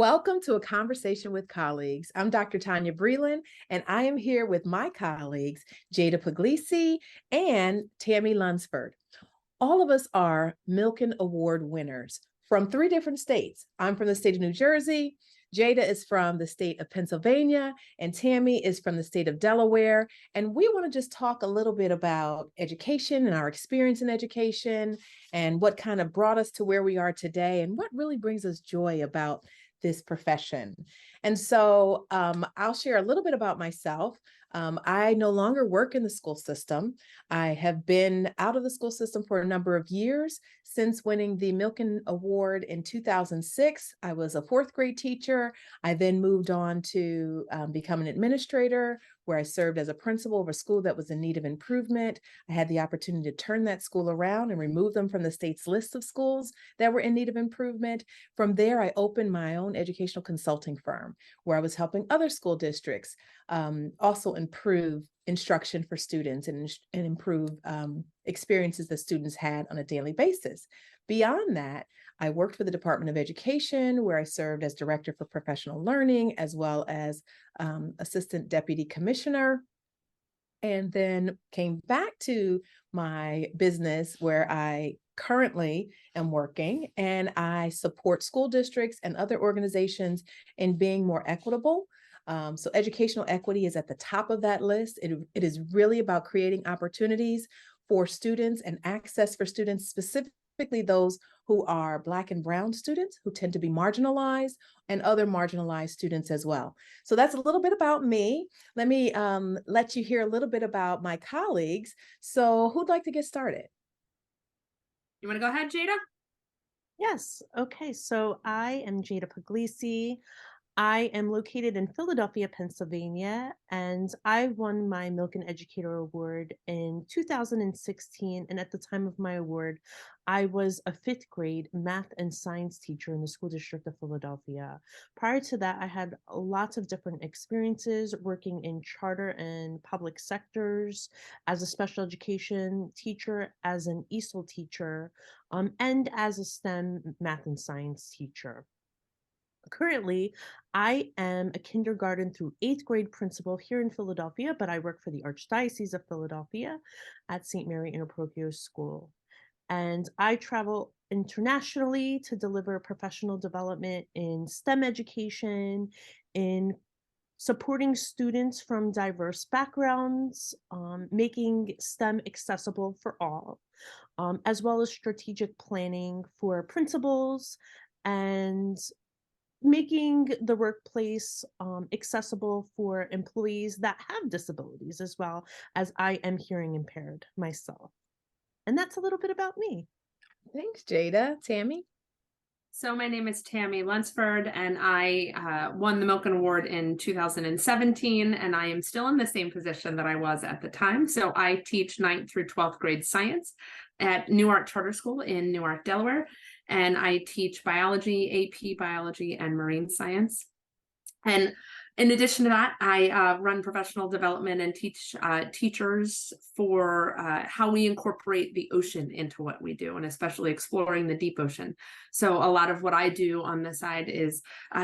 Welcome to A Conversation with Colleagues. I'm Dr. Tonya Breland, and I am here with my colleagues, Jayda Pugliese and Tami Lunsford. All of us are Milken Award winners from three different states. I'm from the state of New Jersey, Jayda is from the state of Pennsylvania, and Tami is from the state of Delaware. And we want to just talk a little bit about education and our experience in education and what kind of brought us to where we are today and what really brings us joy about this profession. And so I'll share a little bit about myself. I no longer work in the school system. I have been out of the school system for a number of years. Since winning the Milken Award in 2006, I was a fourth grade teacher. I then moved on to become an administrator, where I served as a principal of a school that was in need of improvement. I had the opportunity to turn that school around and remove them from the state's list of schools that were in need of improvement. From there, I opened my own educational consulting firm, where I was helping other school districts also improve instruction for students and improve experiences that students had on a daily basis. Beyond that, I worked for the Department of Education, where I served as Director for Professional Learning, as well as Assistant Deputy Commissioner, and then came back to my business where I currently am working, and I support school districts and other organizations in being more equitable. So educational equity is at the top of that list. It is really about creating opportunities for students and access for students, specifically those who are Black and Brown students who tend to be marginalized, and other marginalized students as well. So that's a little bit about me. Let me let you hear a little bit about my colleagues. So who'd like to get started? You want to go ahead, Jayda? Yes. Okay. So I am Jayda Pugliese. I am located in Philadelphia, Pennsylvania, and I won my Milken Educator Award in 2016. And at the time of my award, I was a fifth grade math and science teacher in the school district of Philadelphia. Prior to that, I had lots of different experiences working in charter and public sectors as a special education teacher, as an ESOL teacher, and as a STEM math and science teacher. Currently, I am a kindergarten through eighth grade principal here in Philadelphia, but I work for the Archdiocese of Philadelphia at St. Mary Interparochial School. And I travel internationally to deliver professional development in STEM education, in supporting students from diverse backgrounds, making STEM accessible for all, as well as strategic planning for principals and making the workplace accessible for employees that have disabilities, as well as I am hearing impaired myself. And that's a little bit about me. Thanks, Jayda. Tami? So my name is Tami Lunsford, and I won the Milken Award in 2017, and I am still in the same position that I was at the time. So I teach 9th through 12th grade science at Newark Charter School in Newark, Delaware, and I teach biology, AP biology, and marine science. And in addition to that, I run professional development and teach teachers for how we incorporate the ocean into what we do, and especially exploring the deep ocean. So a lot of what I do on the side is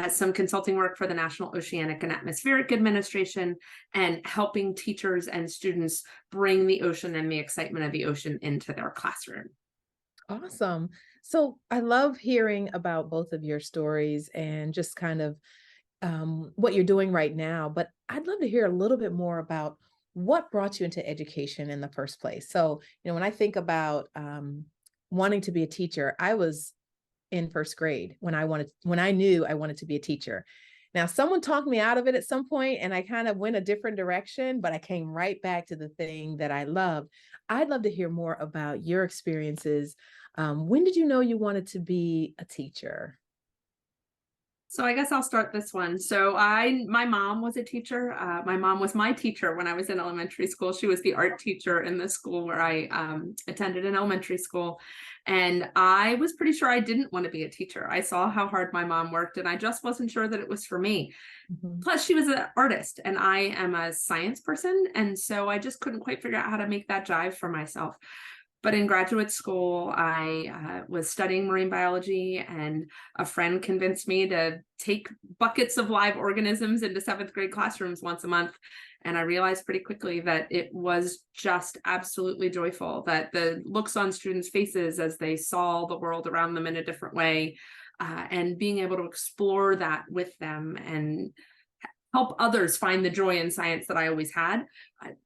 some consulting work for the National Oceanic and Atmospheric Administration, and helping teachers and students bring the ocean and the excitement of the ocean into their classroom. Awesome. So I love hearing about both of your stories and just kind of what you're doing right now, but I'd love to hear a little bit more about what brought you into education in the first place. So, when I think about wanting to be a teacher, I was in first grade when I knew I wanted to be a teacher. Now, someone talked me out of it at some point, and I kind of went a different direction, but I came right back to the thing that I loved. I'd love to hear more about your experiences. When did you know you wanted to be a teacher? So I guess I'll start this one. So my mom was a teacher. My mom was my teacher when I was in elementary school. She was the art teacher in the school where I attended an elementary school. And I was pretty sure I didn't want to be a teacher. I saw how hard my mom worked, and I just wasn't sure that it was for me. Mm-hmm. Plus, she was an artist, and I am a science person. And so I just couldn't quite figure out how to make that jive for myself. But in graduate school, I was studying marine biology, and a friend convinced me to take buckets of live organisms into 7th grade classrooms once a month. And I realized pretty quickly that it was just absolutely joyful, that the looks on students' faces as they saw the world around them in a different way, and being able to explore that with them and help others find the joy in science that I always had.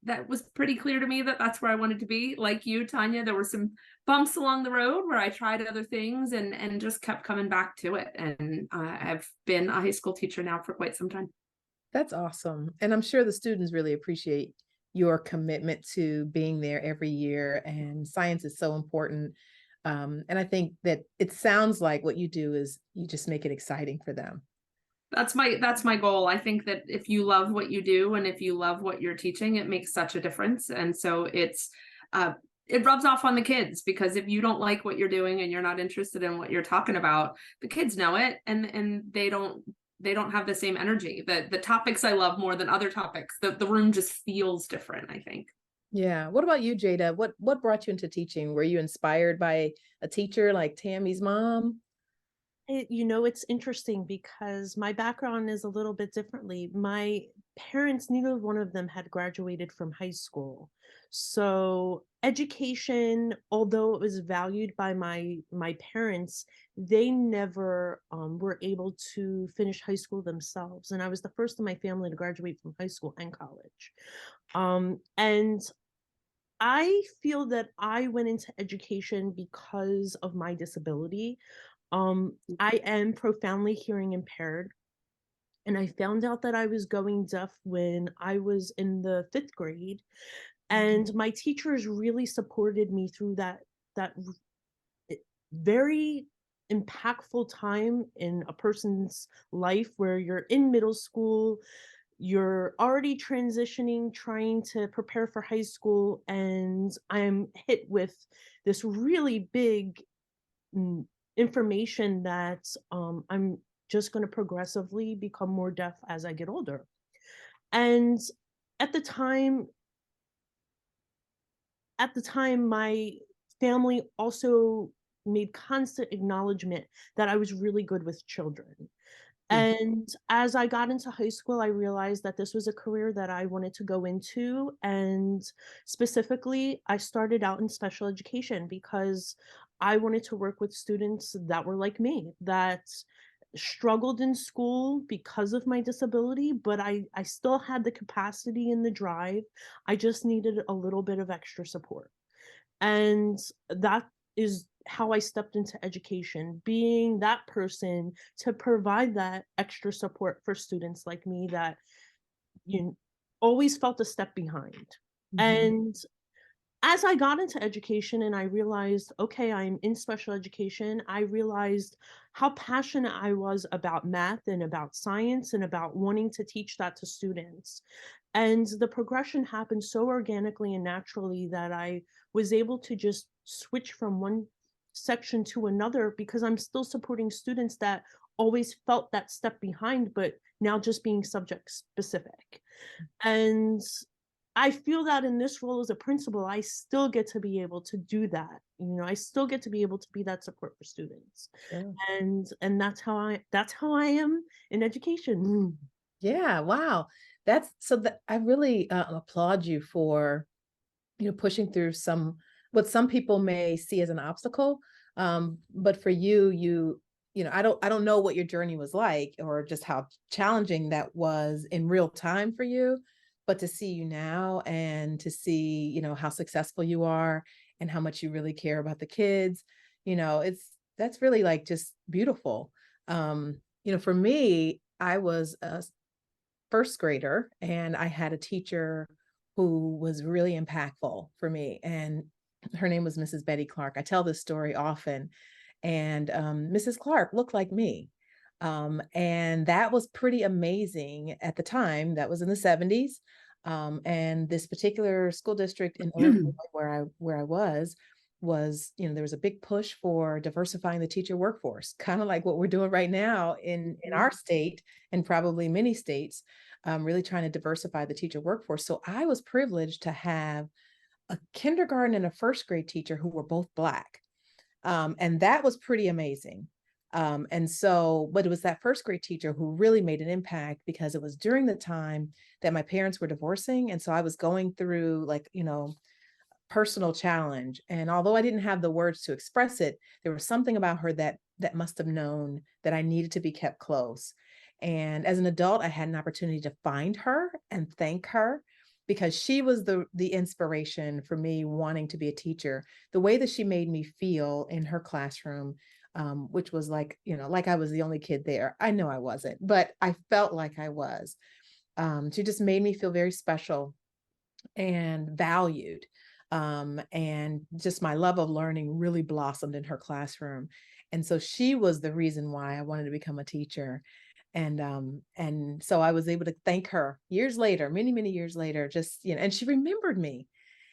That was pretty clear to me that that's where I wanted to be. Like you, Tonya, there were some bumps along the road where I tried other things and just kept coming back to it. And I've been a high school teacher now for quite some time. That's awesome. And I'm sure the students really appreciate your commitment to being there every year. And science is so important. And I think that it sounds like what you do is you just make it exciting for them. That's my goal. I think that if you love what you do and if you love what you're teaching, it makes such a difference. And so it rubs off on the kids, because if you don't like what you're doing and you're not interested in what you're talking about, the kids know it, and they don't have the same energy. The topics I love more than other topics. The room just feels different, I think. Yeah. What about you, Jayda? What brought you into teaching? Were you inspired by a teacher like Tammy's mom? It's interesting because my background is a little bit differently. My parents, neither one of them had graduated from high school. So education, although it was valued by my parents, they never were able to finish high school themselves. And I was the first in my family to graduate from high school and college. And I feel that I went into education because of my disability. I am profoundly hearing impaired, and I found out that I was going deaf when I was in the 5th grade, and my teachers really supported me through that very impactful time in a person's life where you're in middle school, you're already transitioning, trying to prepare for high school, and I'm hit with this really big information that I'm just going to progressively become more deaf as I get older. And at the time, my family also made constant acknowledgement that I was really good with children. And as I got into high school, I realized that this was a career that I wanted to go into. And specifically, I started out in special education because I wanted to work with students that were like me, that struggled in school because of my disability, but I still had the capacity and the drive. I just needed a little bit of extra support. And that is how I stepped into education, being that person to provide that extra support for students like me that always felt a step behind. And as I got into education and I realized, okay, I'm in special education, I realized how passionate I was about math and about science and about wanting to teach that to students. And the progression happened so organically and naturally that I was able to just switch from one section to another because I'm still supporting students that always felt that step behind, but now just being subject specific. And I feel that in this role as a principal, I still get to be able to do that. I still get to be able to be that support for students. Sure. And that's how I am in education. Yeah. Wow. That's so that I really applaud you for, pushing through what some people may see as an obstacle. But for you, I don't know what your journey was like or just how challenging that was in real time for you, but to see you now and to see, how successful you are and how much you really care about the kids, that's really like just beautiful. For me, I was a first grader and I had a teacher who was really impactful for me. And her name was Mrs. Betty Clark. I tell this story often. And Mrs. Clark looked like me. And that was pretty amazing at the time. That was in the 70s. And this particular school district in Illinois where I was, there was a big push for diversifying the teacher workforce, kind of like what we're doing right now in our state and probably many states, really trying to diversify the teacher workforce. So I was privileged to have a kindergarten and a first grade teacher who were both Black. And that was pretty amazing. But it was that first grade teacher who really made an impact because it was during the time that my parents were divorcing. And so I was going through like, personal challenge. And although I didn't have the words to express it, there was something about her that must have known that I needed to be kept close. And as an adult, I had an opportunity to find her and thank her because she was the inspiration for me wanting to be a teacher. The way that she made me feel in her classroom, which was like, like I was the only kid there. I know I wasn't, but I felt like I was. She just made me feel very special and valued. And just my love of learning really blossomed in her classroom. And so she was the reason why I wanted to become a teacher. And so I was able to thank her years later, many, many years later, just, and she remembered me.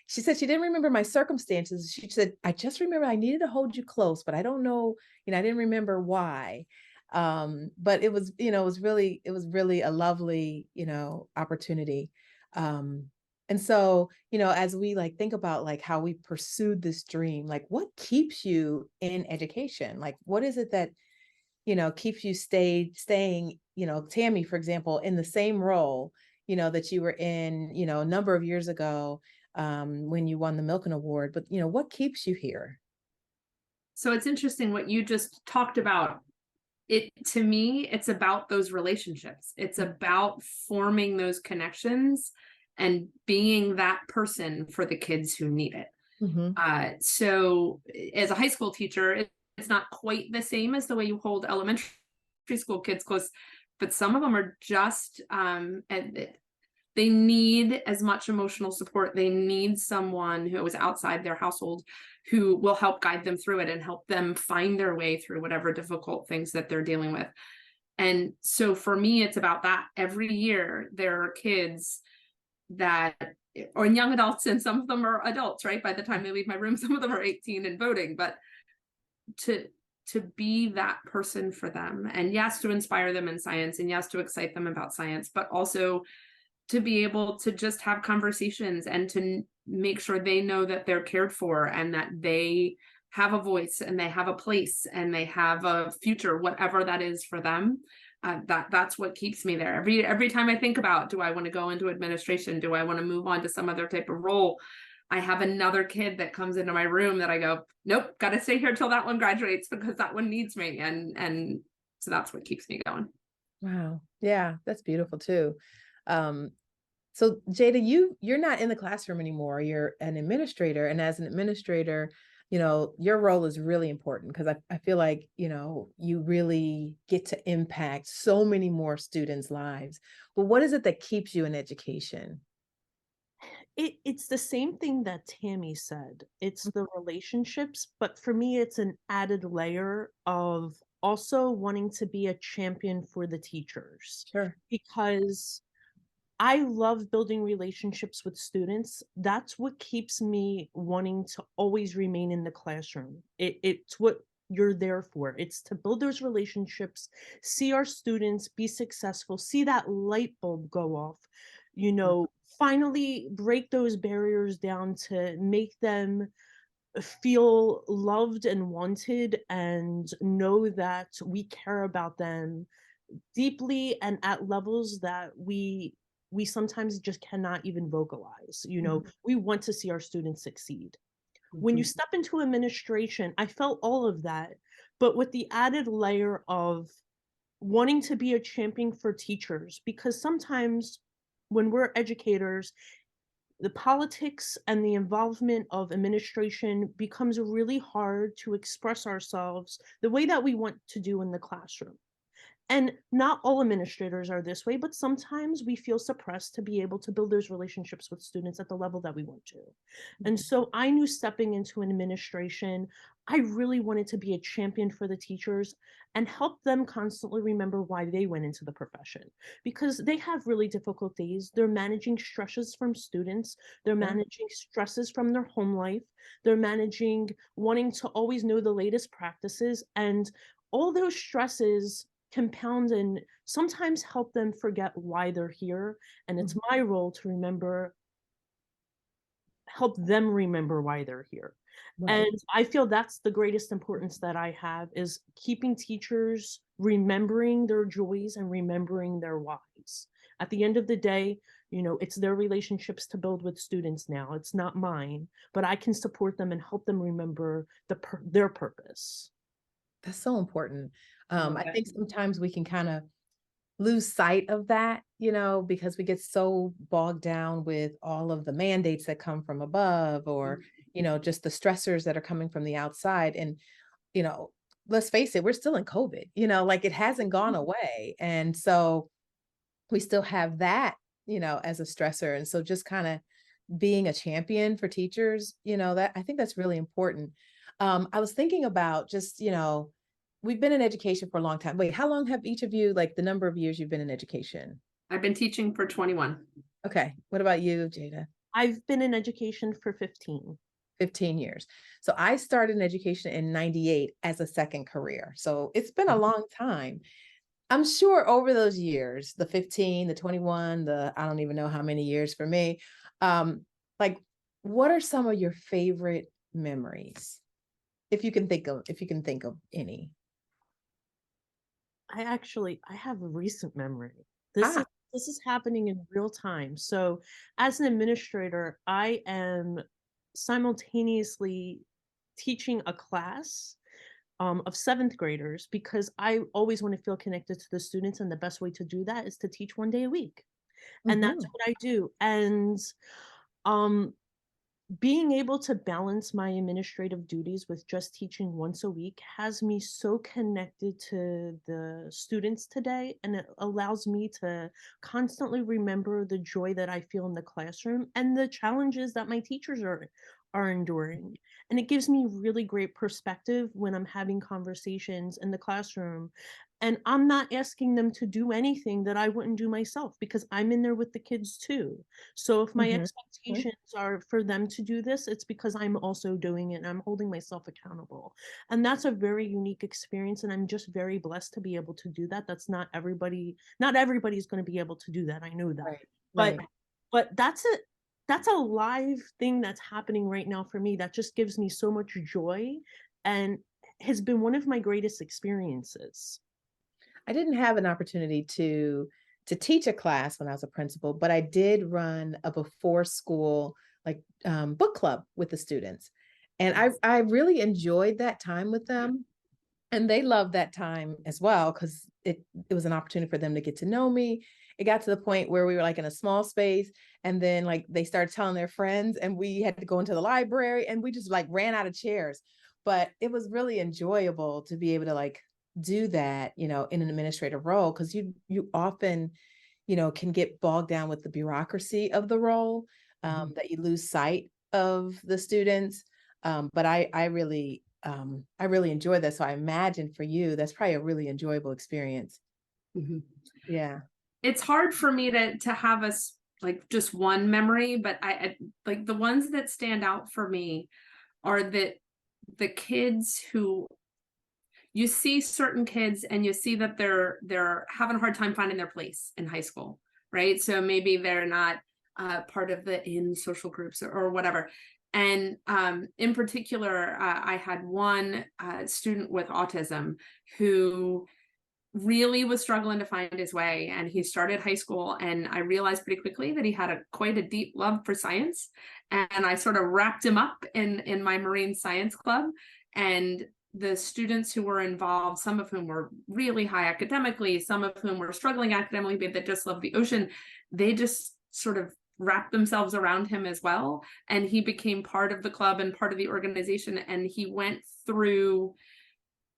She said she didn't remember my circumstances. She said, I just remember I needed to hold you close, but I don't know, I didn't remember why. But it was, it was really a lovely, opportunity. And so, as we like think about like how we pursued this dream, like what keeps you in education? Like what is it that, keeps you staying, Tami, for example, in the same role, that you were in, a number of years ago, when you won the Milken Award, but what keeps you here? So it's interesting what you just talked about. To me, it's about those relationships. It's about forming those connections and being that person for the kids who need it. Mm-hmm. So as a high school teacher, it's not quite the same as the way you hold elementary school kids close, but some of them are just, they need as much emotional support. They need someone who is outside their household who will help guide them through it and help them find their way through whatever difficult things that they're dealing with. And so for me, it's about that. Every year, there are kids that, or young adults, and some of them are adults, right? By the time they leave my room, some of them are 18 and voting, but to be that person for them. And yes, to inspire them in science, and yes, to excite them about science, but also to be able to just have conversations and to make sure they know that they're cared for and that they have a voice and they have a place and they have a future, whatever that is for them. That's what keeps me there. Every time I think about, do I want to go into administration? Do I want to move on to some other type of role? I have another kid that comes into my room that I go, nope, got to stay here till that one graduates because that one needs me. And so that's what keeps me going. Wow. Yeah, that's beautiful too. So Jayda, you're not in the classroom anymore. You're an administrator. And as an administrator, your role is really important because I feel like, you really get to impact so many more students' lives. But what is it that keeps you in education? It's the same thing that Tami said. It's the relationships, but for me, it's an added layer of also wanting to be a champion for the teachers. Sure. Because I love building relationships with students. That's what keeps me wanting to always remain in the classroom. It's what you're there for. It's to build those relationships, see our students be successful, see that light bulb go off, finally break those barriers down to make them feel loved and wanted and know that we care about them deeply and at levels that we sometimes just cannot even vocalize. We want to see our students succeed. When you step into administration, I felt all of that, but with the added layer of wanting to be a champion for teachers, because sometimes when we're educators, the politics and the involvement of administration becomes really hard to express ourselves the way that we want to do in the classroom. And not all administrators are this way, but sometimes we feel suppressed to be able to build those relationships with students at the level that we want to. And so I knew stepping into an administration, I really wanted to be a champion for the teachers and help them constantly remember why they went into the profession, because they have really difficult days. They're managing stresses from students. They're managing stresses from their home life. They're managing wanting to always know the latest practices, and all those stresses compound and sometimes help them forget why they're here. And it's my role to remember help them remember why they're here. Right. And I feel that's the greatest importance that I have, is keeping teachers remembering their joys and remembering their whys. At the end of the day, it's their relationships to build with students now. It's not mine, but I can support them and help them remember their purpose. That's so important. love I it. think sometimes we can kind of lose sight of that, because we get so bogged down with all of the mandates that come from above, or, just the stressors that are coming from the outside. And, you know, let's face it, we're still in COVID, like it hasn't gone away. And so we still have that, as a stressor. And so just kind of being a champion for teachers, that I think that's really important. I was thinking about just, we've been in education for a long time. Wait, how long have each of you, like the number of years you've been in education? I've been teaching for 21. Okay. What about you, Jayda? I've been in education for 15. 15 years. So I started in education in 98 as a second career. So it's been a long time. I'm sure over those years, the 15, the 21, I don't even know how many years for me, like, what are some of your favorite memories? If you can think of any. I have a recent memory. This Ah, is happening in real time. So as an administrator, I am simultaneously teaching a class of 7th graders, because I always want to feel connected to the students, and the best way to do that is to teach 1 day a week. And that's mhm. what I do. And um being able to balance my administrative duties with just teaching once a week has me so connected to the students today, and it allows me to constantly remember the joy that I feel in the classroom and the challenges that my teachers are enduring. And it gives me really great perspective when I'm having conversations in the classroom, and I'm not asking them to do anything that I wouldn't do myself, because I'm in there with the kids too. So if my Mhm. expectations are for them to do this, it's because I'm also doing it and I'm holding myself accountable. And that's a very unique experience. And I'm just very blessed to be able to do that. Not everybody's going to be able to do that. I know that. Right, But right. that's a live thing that's happening right now for me that just gives me so much joy, and has been one of my greatest experiences. I didn't have an opportunity to teach a class when I was a principal, but I did run a before school like book club with the students. And I really enjoyed that time with them. And they loved that time as well, because it was an opportunity for them to get to know me. It got to the point where we were like in a small space, and then like they started telling their friends, and we had to go into the library, and we just like ran out of chairs. But it was really enjoyable to be able to like do that, in an administrative role, because you often, can get bogged down with the bureaucracy of the role, that you lose sight of the students. But I really enjoy that. So I imagine for you, that's probably a really enjoyable experience. Mhm. Yeah. It's hard for me to have us like just one memory, but I like the ones that stand out for me are that the kids who you see certain kids and you see that they're having a hard time finding their place in high school, right? So maybe they're not part of the in social groups or whatever. And in particular, I had one student with autism who really was struggling to find his way, and he started high school, and I realized pretty quickly that he had quite a deep love for science, and I sort of wrapped him up in my marine science club. And the students who were involved, some of whom were really high academically, some of whom were struggling academically, but that just loved the ocean, they just sort of wrapped themselves around him as well, and he became part of the club and part of the organization. And he went through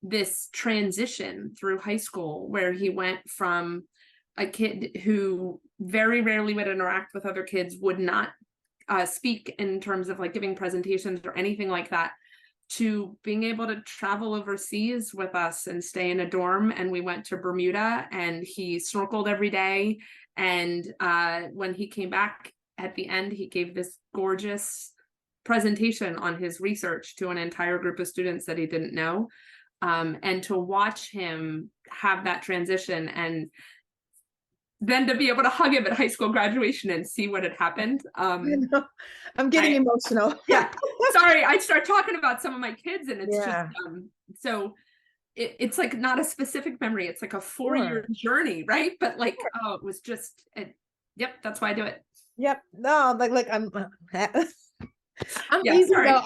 this transition through high school where he went from a kid who very rarely would interact with other kids, would not speak in terms of like giving presentations or anything like that, to being able to travel overseas with us and stay in a dorm. And we went to Bermuda, and he snorkeled every day. And when he came back at the end, he gave this gorgeous presentation on his research to an entire group of students that he didn't know. And to watch him have that transition and then to be able to hug him at high school graduation and see what had happened. I'm getting emotional. Yeah, sorry, I start talking about some of my kids, and it's Yeah. just so it's like not a specific memory. It's like a 4-year journey, right? But like, oh, it was just, yep, that's why I do it. Yep. No, like I'm Yeah, easy sorry. though.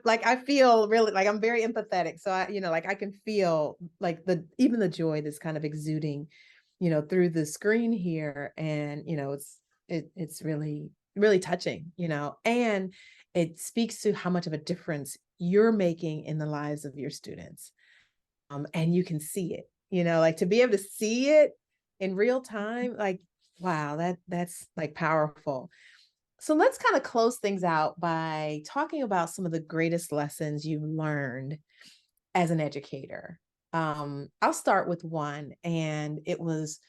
I feel really like I'm very empathetic. So like I can feel like even the joy that's kind of exuding, through the screen here. And, it's really, really touching, and it speaks to how much of a difference you're making in the lives of your students. And you can see it, like to be able to see it in real time, like, wow, that's like powerful. So let's kind of close things out by talking about some of the greatest lessons you've learned as an educator. I'll start with one, and it was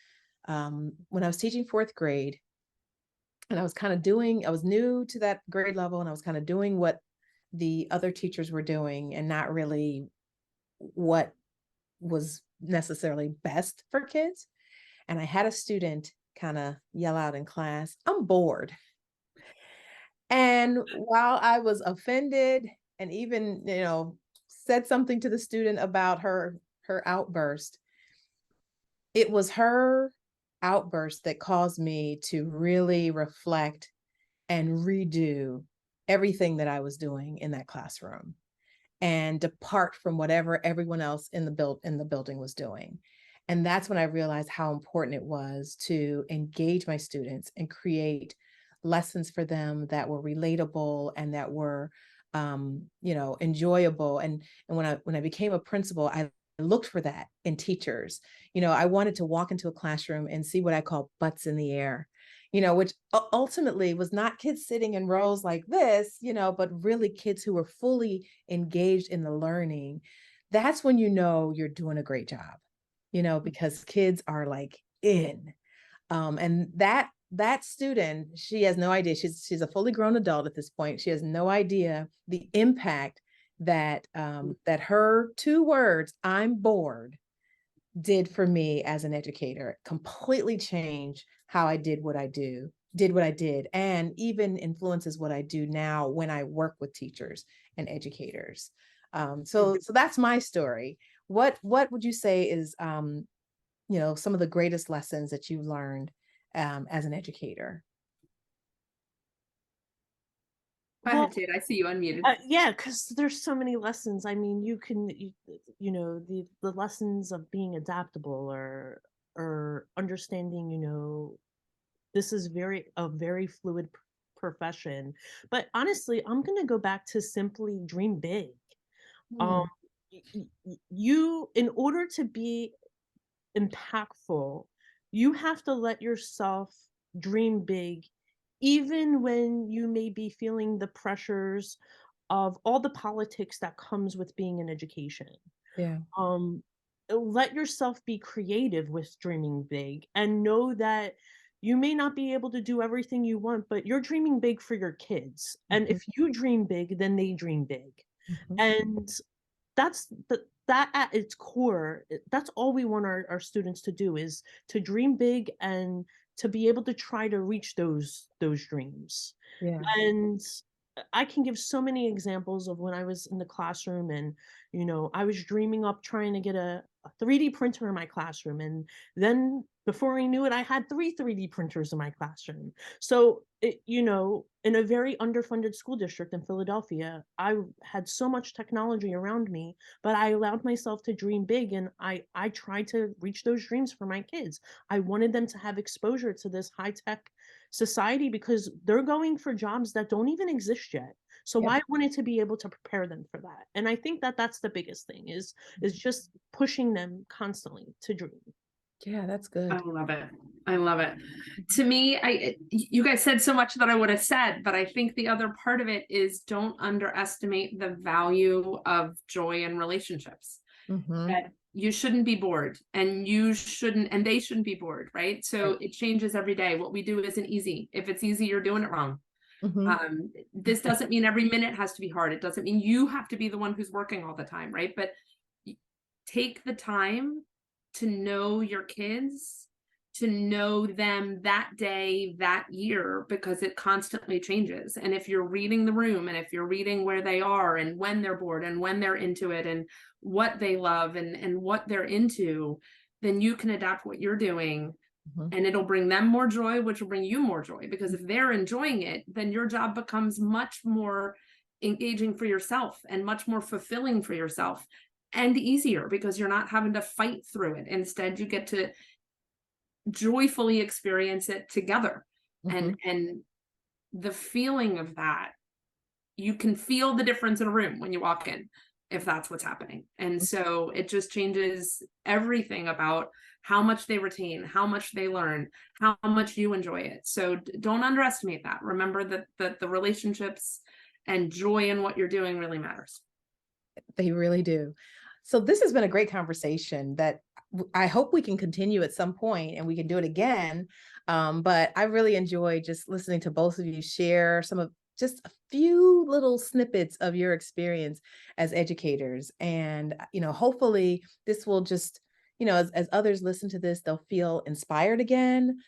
when I was teaching fourth grade, and I was new to that grade level, and I was kind of doing what the other teachers were doing and not really what was necessarily best for kids. And I had a student kind of yell out in class, "I'm bored." And while I was offended and even, said something to the student about her outburst, it was her outburst that caused me to really reflect and redo everything that I was doing in that classroom and depart from whatever everyone else in the building was doing. And that's when I realized how important it was to engage my students and create lessons for them that were relatable and that were enjoyable. And when I became a principal, I looked for that in teachers. I wanted to walk into a classroom and see what I call butts in the air, which ultimately was not kids sitting in rows like this, but really kids who were fully engaged in the learning. That's when you're doing a great job, because kids are like in. And that student, she has no idea. She's a fully grown adult at this point. She has no idea the impact that that her 2 words, "I'm bored," did for me as an educator. It completely changed how I did what I did, and even influences what I do now when I work with teachers and educators. So that's my story. What would you say is some of the greatest lessons that you learned as an educator? Go ahead, Jade. I see you unmuted. Yeah, because there's so many lessons. I mean, the lessons of being adaptable or understanding, this is a very fluid profession. But honestly, I'm gonna go back to simply dream big. Um, you, in order to be impactful, you have to let yourself dream big, even when you may be feeling the pressures of all the politics that comes with being in education. Yeah. Let yourself be creative with dreaming big and know that you may not be able to do everything you want, but you're dreaming big for your kids. And if you dream big, then they dream big. And that's that at its core, that's all we want our students to do, is to dream big and to be able to try to reach those dreams. Yeah. And I can give so many examples of when I was in the classroom and, I was dreaming up trying to get a 3D printer in my classroom. And then before I knew it, I had 3 3D printers in my classroom. So, in a very underfunded school district in Philadelphia, I had so much technology around me, but I allowed myself to dream big, and I tried to reach those dreams for my kids. I wanted them to have exposure to this high-tech society because they're going for jobs that don't even exist yet. So I wanted to be able to prepare them for that. And I think that that's the biggest thing is just pushing them constantly to dream. Yeah, that's good. I love it. I love it. To me, you guys said so much that I would have said, but I think the other part of it is don't underestimate the value of joy in relationships. That you shouldn't be bored, and they shouldn't be bored, right? So it changes every day. What we do isn't easy. If it's easy, you're doing it wrong. This doesn't mean every minute has to be hard. It doesn't mean you have to be the one who's working all the time, right? But take the time to know your kids, to know them that day, that year, because it constantly changes. And if you're reading the room, and if you're reading where they are and when they're bored and when they're into it and what they love and what they're into, then you can adapt what you're doing. And it'll bring them more joy, which will bring you more joy, because if they're enjoying it, then your job becomes much more engaging for yourself and much more fulfilling for yourself, and easier because you're not having to fight through it. Instead, you get to joyfully experience it together. And the feeling of that, you can feel the difference in a room when you walk in, if that's what's happening. And so it just changes everything about how much they retain, how much they learn, how much you enjoy it. So don't underestimate that. Remember that the relationships and joy in what you're doing really matters. They really do. So this has been a great conversation that I hope we can continue at some point and we can do it again. But I really enjoyed just listening to both of you share some of just a few little snippets of your experience as educators. And, hopefully this will just, as others listen to this, they'll feel inspired again.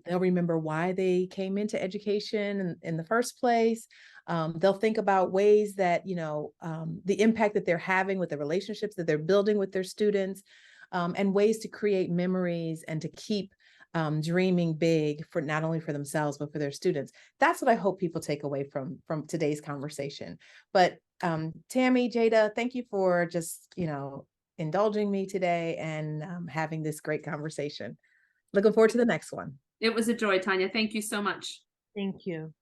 They'll remember why they came into education in the first place. They'll think about ways that, the impact that they're having with the relationships that they're building with their students, and ways to create memories and to keep dreaming big for not only for themselves, but for their students. That's what I hope people take away from today's conversation. But Tami, Jayda, thank you for just, indulging me today and having this great conversation. Looking forward to the next one. It was a joy, Tonya. Thank you so much. Thank you.